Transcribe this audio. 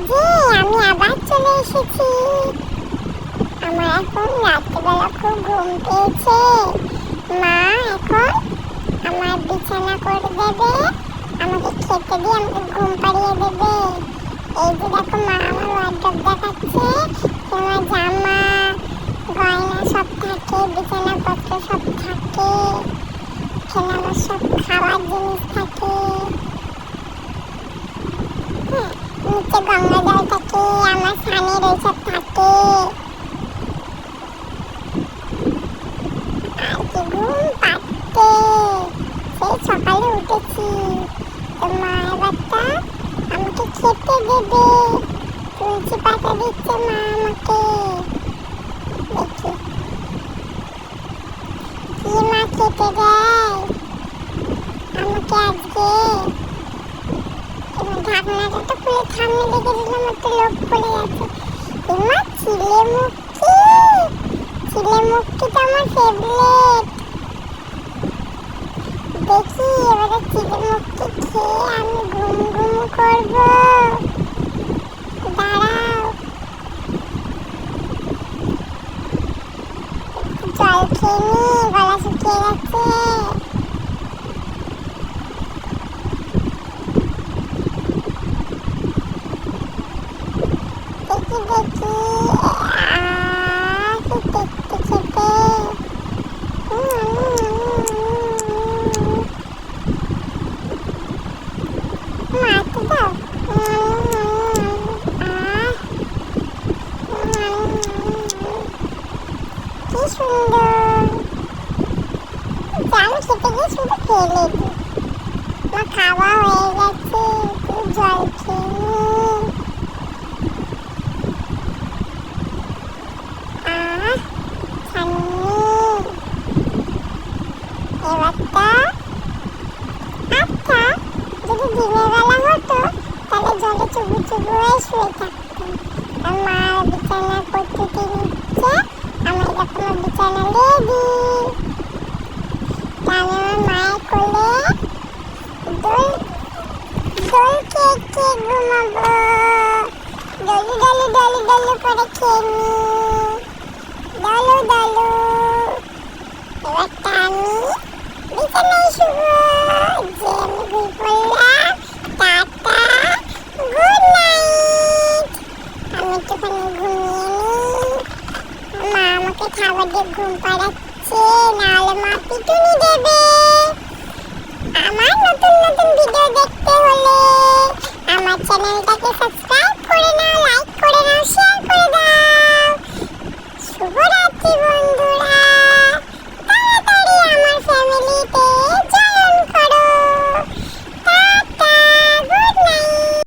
যে আমি আবার চলে এসেছি। আমার এখন রাত্রিবেলা খুব ঘুম পেয়েছে। মা এখন আমার বিছানা করে দেবে, আমাকে খেতে দিয়ে আমাকে ঘুম পাড়িয়ে দেবে। এই যে দেখো মা আমার ওয়ার্ড্রব দেখাচ্ছে, তোমার জামা গয়না সব থাকে, বিছানাপত্র সব থাকে, এখানে আমার সব খাবার জিনিস থাকে। নিচে গঙ্গা জল থাকে, আমার স্নানের ওইসব থাকে। আর কি ঘুম পাচ্ছে, সেই সকালে উঠেছি। তো মা এবারটা আমাকে খেতে দেবে, তুলসী পাতা দিচ্ছে মা আমাকে। দেখি কি মা খেতে দেয় আমাকে আজকে। ঢাকনাটা তো খুলে সামনে দেখে দিলাম, একটা লোক পড়ে আছে। মা চিলে মুখি, চিলে মুখি তো আমার ফেভারিট। দেখি এবারে চিলে মুখি খেয়ে আমি ঘুম ঘুম করবো। দাঁড়াও, জল খেয়ে নি, গলা শুকিয়ে গেছে। দেখি দেখি দেখতে খেতে। মাকে দাও। কি সুন্দর, আমি খেতে গিয়ে শুধু ফেলে দিই। মা খাওয়া হয়ে গেছে, তুই জল খেয়ে নি। এবারটা আচ্ছা, যদি দিনের বেলা হতো তাহলে জলে চুবু চুবু হয়ে শুয়ে থাকতাম। আর মা বিছানা করতে নিচ্ছে, আমার এরকম বিছানা রেডি। আমি আমার মায়ের কোলে দোল দোল খেয়ে খেয়ে ঘুমাবো। ডলু ডলু ডলু ডলু করে খেয়ে নি, ডলু ডলু। এবারটা আমি বিছানায় শুবো। যে আমি ঘুমিয়ে পড়লাম, টাটা, গুড নাইট। আমি একটুখানি ঘুমিয়ে নি। মা আমাকে খাবার দিয়ে ঘুম পাড়াচ্ছে, নাহলে মা পিটুনি দেবে। আমার নতুন নতুন ভিডিও দেখতে হলে আমার চ্যানেলটাকে সাবস্ক্রাইব